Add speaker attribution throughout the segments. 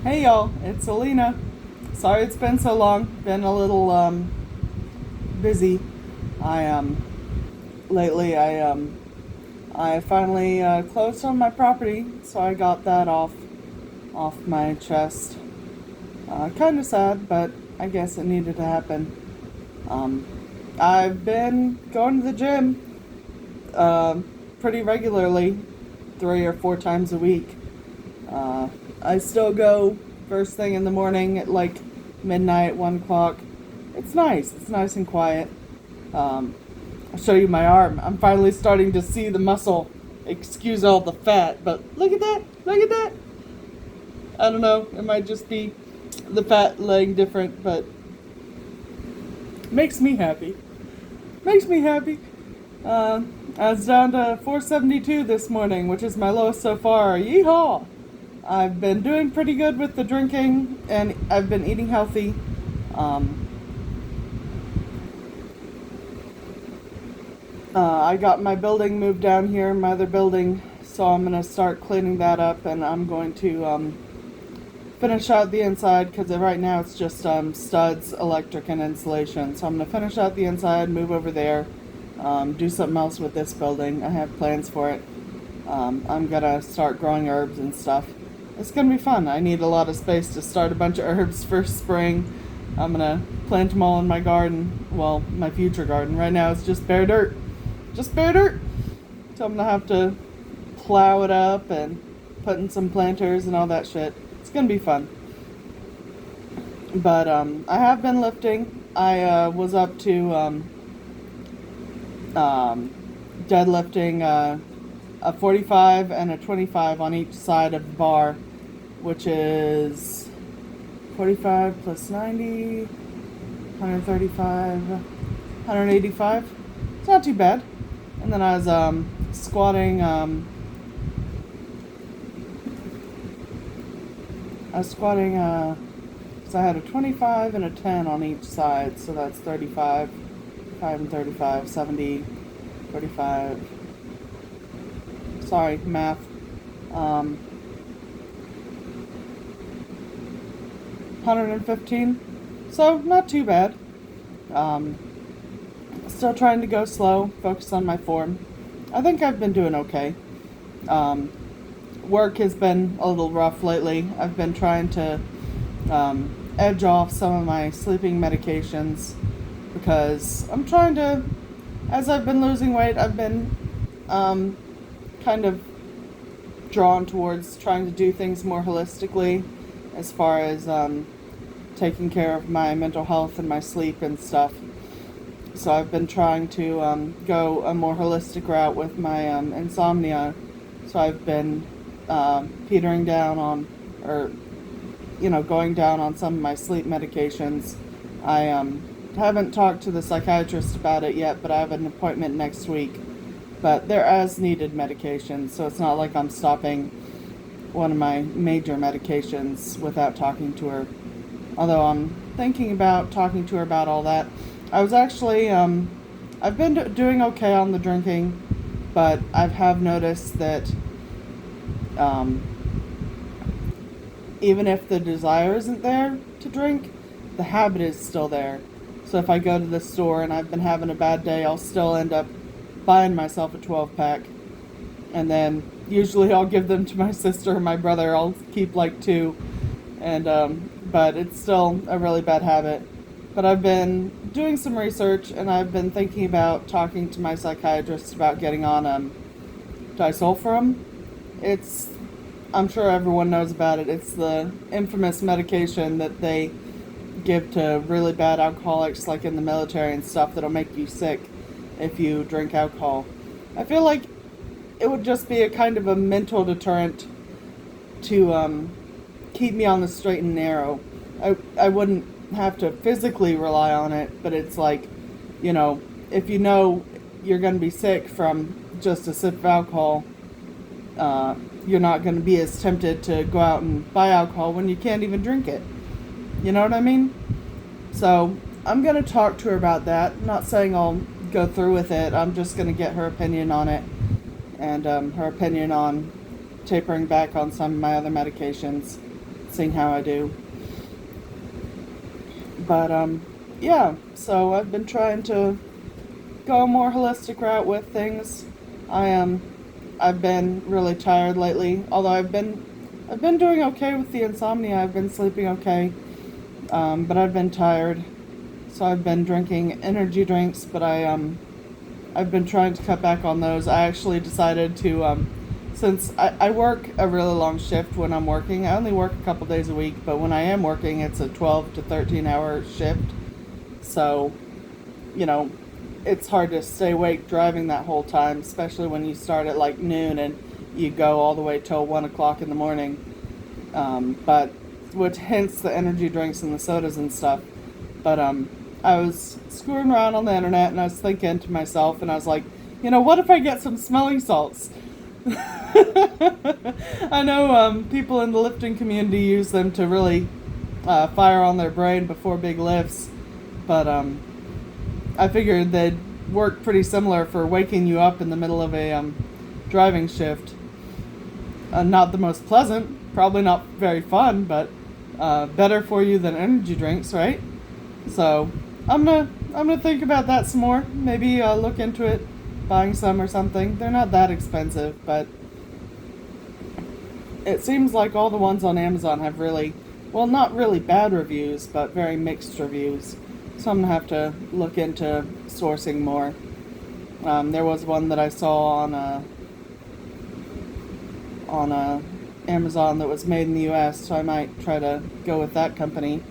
Speaker 1: Hey y'all, it's Alina. Sorry it's been so long. Been a little busy. I lately I finally closed on my property, so I got that off my chest. Kind of sad, but I guess it needed to happen. Um, I've been going to the gym pretty regularly, 3 or 4 times a week. Uh, I still go first thing in the morning at like midnight, 1 o'clock. It's nice. It's nice and quiet. I'll show you my arm. I'm finally starting to see the muscle. Excuse all the fat, but look at that. Look at that. I don't know. It might just be the fat laying different, but makes me happy. Makes me happy. I was down to 472 this morning, which is my lowest so far. Yeehaw! I've been doing pretty good with the drinking, and I've been eating healthy. Um, I got my building moved down here, my other building, so I'm going to start cleaning that up, and I'm going to finish out the inside, because right now it's just studs, electric, and insulation. So I'm going to finish out the inside, move over there, do something else with this building. I have plans for it. I'm going to start growing herbs and stuff. It's going to be fun. I need a lot of space to start a bunch of herbs for spring. I'm going to plant them all in my garden. Well, my future garden. Right now it's just bare dirt. Just bare dirt. So I'm going to have to plow it up and put in some planters and all that shit. It's going to be fun. But I have been lifting. I was up to deadlifting a 45 and a 25 on each side of the bar, which is 45 plus 90, 135, 185. It's not too bad. And then I was squatting. So I had a 25 and a 10 on each side, so that's 35, 5 and 35, 70, 45. Sorry, math. 115. So, not too bad. Still trying to go slow, focus on my form. I think I've been doing okay. Work has been a little rough lately. I've been trying to edge off some of my sleeping medications because I'm trying to, as I've been losing weight, I've been kind of drawn towards trying to do things more holistically as far as taking care of my mental health and my sleep and stuff. So I've been trying to go a more holistic route with my insomnia. So I've been petering down on, or going down on some of my sleep medications. I haven't talked to the psychiatrist about it yet, but I have an appointment next week. But they're as needed medications, so it's not like I'm stopping one of my major medications without talking to her. Although I'm thinking about talking to her about all that. I was actually, I've been doing okay on the drinking, but I have noticed that even if the desire isn't there to drink, the habit is still there. So if I go to the store and I've been having a bad day, I'll still end up buying myself a 12-pack. And then usually I'll give them to my sister or my brother. I'll keep like 2. And but it's still a really bad habit. But I've been doing some research, and I've been thinking about talking to my psychiatrist about getting on disulfiram. I'm sure everyone knows about it. It's the infamous medication that they give to really bad alcoholics, like in the military and stuff, that'll make you sick if you drink alcohol. I feel like it would just be a kind of a mental deterrent to keep me on the straight and narrow. I wouldn't have to physically rely on it, but it's like, if you know you're going to be sick from just a sip of alcohol, you're not going to be as tempted to go out and buy alcohol when you can't even drink it. You know what I mean? So I'm going to talk to her about that. I'm not saying I'll go through with it. I'm just going to get her opinion on it, and her opinion on tapering back on some of my other medications. seeing how I do. But yeah, so I've been trying to go a more holistic route with things. I've been really tired lately, although I've been doing okay with the insomnia. I've been sleeping okay, but I've been tired, so I've been drinking energy drinks. But I've been trying to cut back on those. I actually decided to, since I work a really long shift when I'm working. I only work a couple days a week, but when I am working, it's a 12 to 13 hour shift. So, you know, it's hard to stay awake driving that whole time, especially when you start at like noon and you go all the way till 1 o'clock in the morning. But which hence the energy drinks and the sodas and stuff. But I was screwing around on the internet and I was thinking to myself, and I was like, what if I get some smelling salts? I know people in the lifting community use them to really fire on their brain before big lifts, but I figured they'd work pretty similar for waking you up in the middle of a driving shift. Not the most pleasant, probably not very fun, but better for you than energy drinks, right? So I'm gonna think about that some more. Maybe look into it, buying some or something. They're not that expensive, but it seems like all the ones on Amazon have really, well, not really bad reviews, but very mixed reviews. So I'm gonna have to look into sourcing more. There was one that I saw on Amazon that was made in the U.S., so I might try to go with that company,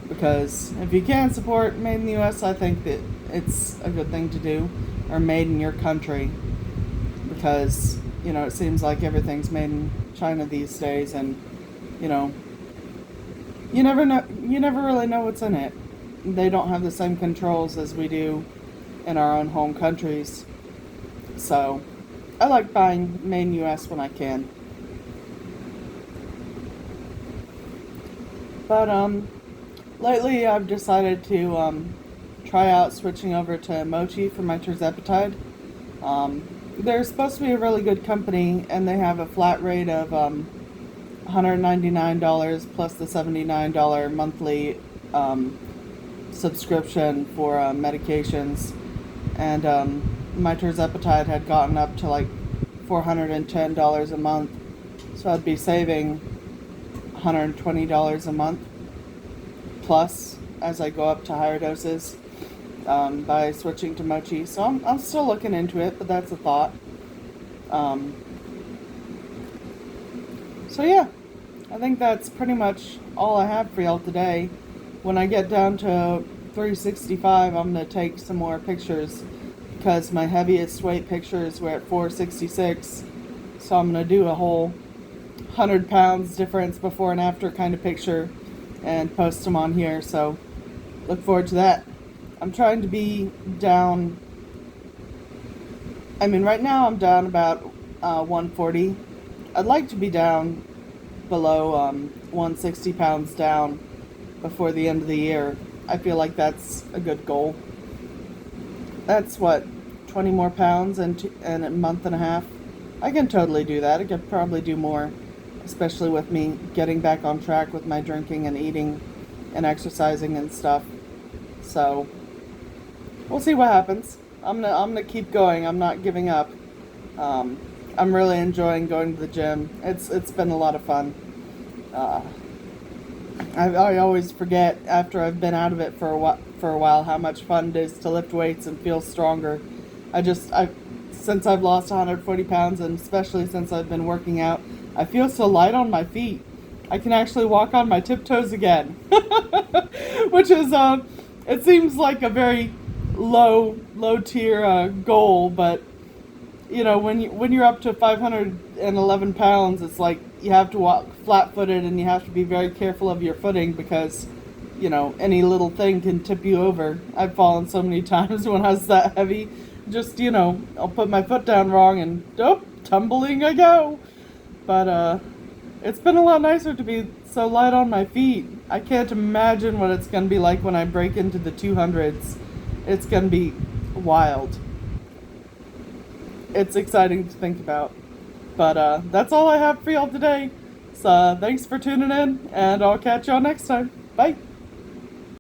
Speaker 1: because if you can support made in the U.S., I think that it's a good thing to do, or made in your country, because it seems like everything's made in China these days, and you never really know what's in it. They don't have the same controls as we do in our own home countries. So I like buying made in US when I can. But lately I've decided to try out switching over to Mochi for my terzepatide. They're supposed to be a really good company, and they have a flat rate of $199 plus the $79 monthly subscription for medications, and my terzepatide had gotten up to like $410 a month, so I'd be saving $120 a month plus as I go up to higher doses by switching to Mochi. So I'm still looking into it, but that's a thought. So yeah, I think that's pretty much all I have for y'all today. When I get down to 365, I'm going to take some more pictures, because my heaviest weight pictures were at 466. So I'm going to do a whole 100 pounds difference before and after kind of picture and post them on here. So look forward to that. I'm trying to be down. Right now I'm down about 140. I'd like to be down below 160 pounds down before the end of the year. I feel like that's a good goal. That's 20 more pounds in a month and a half. I can totally do that. I could probably do more, especially with me getting back on track with my drinking and eating and exercising and stuff. So we'll see what happens. I'm gonna keep going. I'm not giving up. I'm really enjoying going to the gym. It's been a lot of fun. I always forget after I've been out of it for a while how much fun it is to lift weights and feel stronger. Since I've lost 140 pounds, and especially since I've been working out, I feel so light on my feet. I can actually walk on my tiptoes again, which is it seems like a very low tier goal, but when you're up to 511 pounds, it's like you have to walk flat-footed, and you have to be very careful of your footing, because any little thing can tip you over. I've fallen so many times when I was that heavy. Just I'll put my foot down wrong and tumbling I go. But it's been a lot nicer to be so light on my feet. I can't imagine what it's gonna be like when I break into the 200s. It's gonna be wild. It's exciting to think about. But that's all I have for y'all today. Thanks for tuning in, and I'll catch y'all next time. Bye.